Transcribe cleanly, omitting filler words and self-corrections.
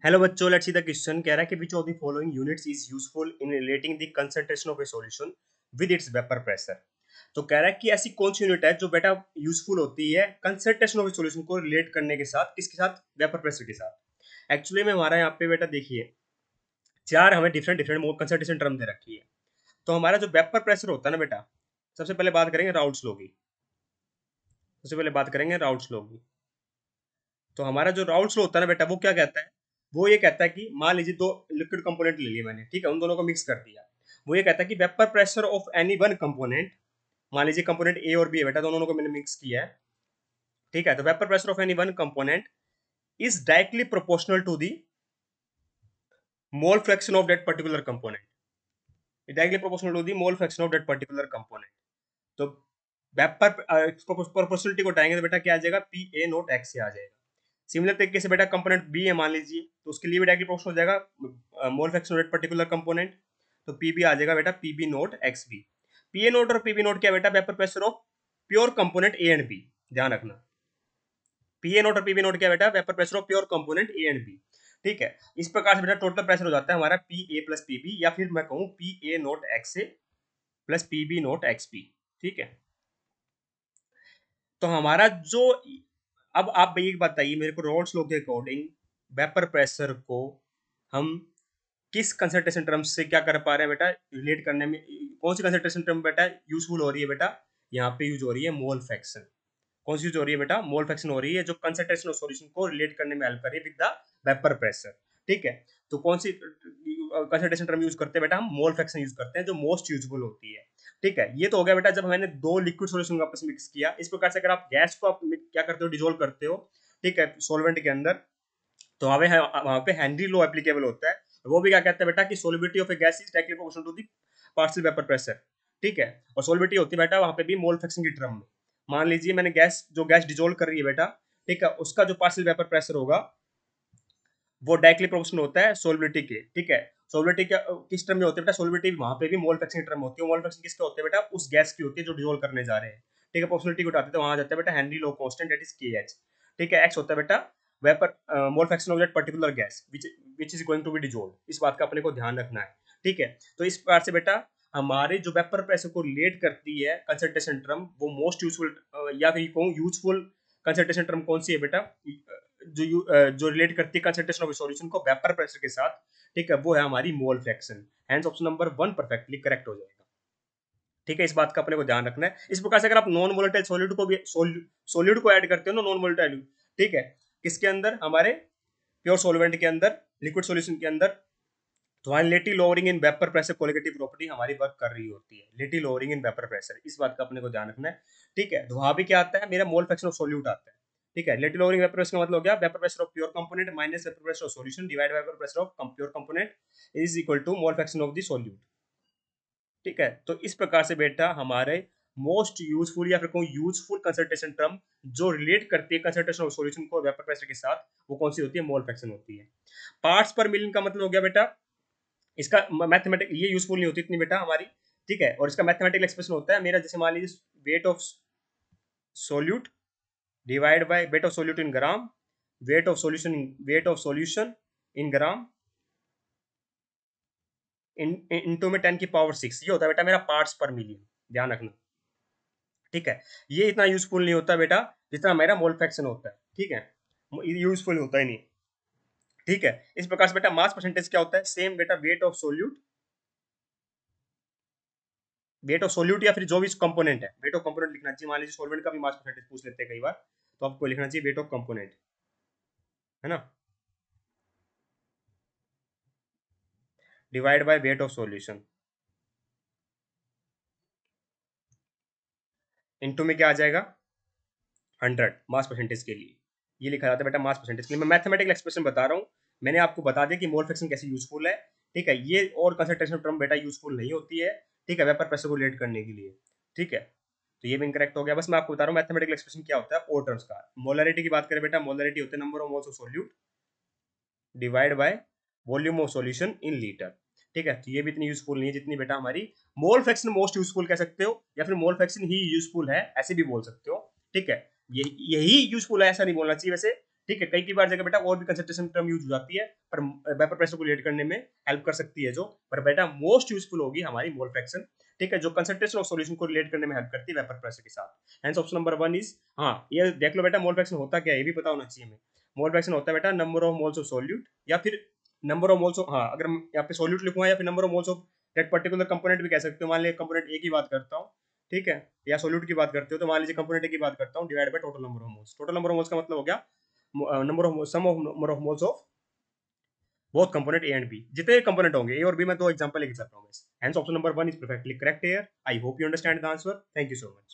Hello बच्चों, let's see the question. कह रहा है कि which of the following units is useful in relating the concentration of A solution with its vapour pressure. तो कह रहा है कि ऐसी कौन सी यूनिट है जो बेटा यूजफुल होती है कंसंट्रेशन ऑफ ए सॉल्यूशन को रिलेट करने के साथ, किसके साथ? वेपर प्रेशर के साथ। एक्चुअली में हमारा यहाँ पे बेटा देखिए, चार हमें डिफरेंट डिफरेंट कंसंट्रेशन टर्म दे रखी है। तो हमारा जो वेपर प्रेशर होता है ना बेटा, सबसे पहले बात करेंगे राउल्ट्स लॉ की। सबसे पहले बात करेंगे राउल्ट्स लॉ की। तो हमारा जो राउल्ट्स लॉ होता है ना बेटा, वो क्या कहता है? वो ये कहता है कि मान लीजिए दो लिक्विड कंपोनेंट ले लिए मैंने, ठीक है, उन दोनों को मिक्स कर दिया। वो ये कहता है कि vapour pressure of any one component, मान लीजिए कंपोनेंट ए और बी है बेटा, दोनों को मैंने मिक्स किया है, ठीक है, तो vapour pressure of any one component is directly proportional to the mole fraction of that particular component. Directly proportional to the mole fraction of that particular component. तो वेपर प्रोपोर्शनलिटी को उठाएंगे तो बेटा क्या आ जाएगा? पी ए नोट एक्स से आ जाएगा। Similar तरीके से बेटा कंपोनेंट बी है मान लीजिए, तो उसके लिए भी डायरेक्टली प्रोपोर्शनल हो जाएगा mole fraction of particular component. तो पी बी आ जाएगा बेटा P B naught X B. P A naught और पी बी नोट क्या बेटा? Vapour pressure of pure component A and B. ध्यान रखना, पी ए नोट और पी बी नोट क्या बेटा? Vapour pressure of pure component A and B. ठीक है, इस प्रकार से बेटा टोटल प्रेशर हो जाता है हमारा P A plus P B, या फिर मैं कहूँ P A naught X A plus P B naught X B. ठीक है, तो हमारा जो, अब आप एक बताइए मेरे को, रोल्स लॉ के अकॉर्डिंग वेपर प्रेशर को हम किस कंसंट्रेशन टर्म से क्या कर पा रहे हैं बेटा रिलेट करने में? कौन सी कंसंट्रेशन टर्म बेटा यूजफुल हो रही है बेटा? यहाँ पे यूज हो रही है मोल फ्रैक्शन। कौन सी यूज हो रही है बेटा? मोल फ्रैक्शन हो रही है, जो कंसंट्रेशन ऑफ सॉल्यूशन को रिलेट करने में हेल्प कर रही है विद द वेपर प्रेशर। ठीक है, तो कौन सी कंसंट्रेशन टर्म यूज करते हैं बेटा? हम मोल फ्रैक्शन यूज करते हैं, जो मोस्ट यूजफुल होती है। ठीक है, ये तो हो गया बेटा जब मैंने दो लिक्विड सॉल्यूशन को आपस में मिक्स किया। इस प्रकार से अगर आप गैस को आप क्या करते हो? डिजोल्व करते हो, ठीक है, सॉल्वेंट के अंदर, तो वहां पे हेनरी लॉ एप्लीकेबल होता है। वो भी क्या कहता है बेटा कि solubility of a gas is directly proportional to the partial vapour pressure. ठीक है, और सोलिबिलिटी होती है बेटा वहां पे भी मोल फ्रैक्शन की टर्म में। मान लीजिए मैंने गैस डिजोल्व कर रही है बेटा, ठीक है, उसका जो पार्शियल वेपर प्रेशर होगा वो डायरेक्टली प्रोपोर्शनल होता है सोलिबिलिटी के। ठीक है, सोलिबिलिटी क्या किस टर्म में होती है बेटा? सोलिबिलिटी वहां पे भी मोल फ्रैक्शन की टर्म होती है। मोल फ्रैक्शन किसके होते हैं बेटा? उस गैस की होती है जो डिजोल्व करने जा रहे हैं। ठीक है, प्रोपोर्शनलिटी को उठाते हैं तो वहां जाता है बेटा Henry law constant, that is K H. ठीक है, एक्स होता है बेटा vapour mole fraction of that particular gas which is going to be dissolve. इस बात का अपने को ध्यान रखना है। ठीक है, तो इस प्रकार से बेटा हमारे जो वेपर प्रेशर को रिलेट करती है कंसंट्रेशन टर्म, वो मोस्ट यूजफुल या फिर कहूँ यूजफुल कंसंट्रेशन टर्म कौन सी है बेटा? जो रिलेट करती है कंसंट्रेशन ऑफ सॉल्यूशन को वेपर प्रेशर के साथ, ठीक है, वो है हमारी mole fraction. Hence option number 1 perfectly correct हो जाएगा। ठीक है, इस बात का अपने को ध्यान रखना है। इस प्रकार से अगर आप नॉन वोलेटाइल सॉलिड को भी सॉलिड को ऐड करते हो ना, नॉन वोलेटाइल, ठीक है, किसके अंदर? हमारे प्योर सॉल्वेंट के अंदर, लिक्विड सॉल्यूशन के अंदर, तो वहां लिटी lowering in vapour pressure colligative property हमारी वर्क कर रही होती है। लिटी लोअरिंग इन वेपर प्रेशर, इस बात का अपने को ध्यान रखना है। ठीक है, तो वहां भी क्या आता है? मेरा मोल फ्रैक्शन ऑफ सोल्यूट आता है। ठीक है, लिटी लोअरिंग वेपर प्रेशर का मतलब हो गया vapour pressure of pure component minus vapour pressure of solution divide by vapour pressure of pure component is equal to mole fraction of the solute. ठीक है, तो इस प्रकार से बेटा हमारे मोस्ट यूजफुल या फिर कोई यूजफुल कंसंट्रेशन टर्म जो रिलेट करती है कंसंट्रेशन ऑफ सॉल्यूशन को वेपर प्रेशर के साथ, वो कौन सी होती है? मोल फ्रैक्शन होती है। पार्ट्स पर मिलियन का मतलब हो गया बेटा, इसका मैथमेटिक ये यूजफुल नहीं होती इतनी बेटा हमारी। ठीक है, और इसका मैथमेटिकल एक्सप्रेशन होता है मेरा, जैसे मान लीजिए weight of solute divide by weight of solute in gram, weight of solution in gram into में 10 की पावर 6, ये होता है बेटा मेरा पार्ट्स पर मिलियन। ध्यान रखना। ठीक है, ये इतना यूजफुल नहीं होता बेटा जितना मेरा मोल फ्रैक्शन होता है। ठीक है, यूजफुल होता ही नहीं। ठीक है, इस प्रकार से बेटा मास परसेंटेज क्या होता है? सेम बेटा वेट ऑफ सोल्यूट या फिर जो भी कंपोनेंट है, वेट ऑफ कंपोनेंट लिखना चाहिए। मान लीजिए सॉल्वेंट का भी मास परसेंटेज पूछ लेते हैं कई बार, तो आपको लिखना चाहिए वेट ऑफ कंपोनेंट, है ना, divide by weight of solution into में क्या आ जाएगा? 100 मास परसेंटेज के लिए। ये लिखा जाता है बेटा मास परसेंटेज के लिए। मैं मैथमेटिकल एक्सप्रेशन बता रहा हूँ, मैंने आपको बता दिया कि मोल फ्रैक्शन कैसे यूजफुल है। ठीक है, ये और कंसंट्रेशन टर्म बेटा यूजफुल नहीं होती है। ठीक है, वेपर प्रेशर को रिलेट करने के लिए। ठीक है, तो ये भी इनकरेक्ट हो गया। बस मैं आपको बता रहा हूँ मैथमेटिकल एक्सप्रेशन क्या होता है और टर्म्स का। मोलरिटी की बात करें बेटा, मोलरिटी होते हैं number of moles of solute divide by volume of solution in litre. ठीक है, तो ये भी इतनी यूजफुल नहीं है जितनी बेटा हमारी मोल फ्रैक्शन मोस्ट यूजफुल कह सकते हो, या फिर मोल फ्रैक्शन ही यूजफुल है ऐसे भी बोल सकते हो। ठीक है, यही यूजफुल है ऐसा नहीं बोलना चाहिए वैसे। ठीक है, कई बार जगह बेटा और भी कंसंट्रेशन टर्म यूज हो जाती है, पर वेपर प्रेशर को रिलेट करने में हेल्प कर सकती है जो, पर बेटा मोस्ट यूजफुल होगी हमारी मोल फ्रैक्शन, ठीक है, जो कंसंट्रेशन ऑफ सॉल्यूशन को रिलेट करने में हेल्प करती है वेपर प्रेशर के साथ। हेंस ऑप्शन नंबर 1 इज, हाँ ये देख लो बेटा मोल फ्रैक्शन होता क्या है, ये भी पता होना चाहिए हमें। मोल फ्रैक्शन होता है बेटा number of moles of solute, या फिर नंबर ऑफ मोल्स ऑफ, हाँ अगर यहाँ पे सॉल्यूट लिखूंगा या फिर number of moles of that particular component भी कह सकते हो। मान लीजिए कंपोनेंट ए की बात करता हूँ, ठीक है, या सॉल्यूट की बात करते हो, तो मान लीजिए कंपोनेंट ए की बात करता हूँ divide by total number of moles. Total number of moles का मतलब हो गया number of sum of number of moles of both component A and B, जितने कंपोनेंट होंगे ए और बी, मैं दो एग्जांपल लेके चल रहा हूँ बस। Hence option number 1 is perfectly correct here. I hope you understand the answer. Thank you so much.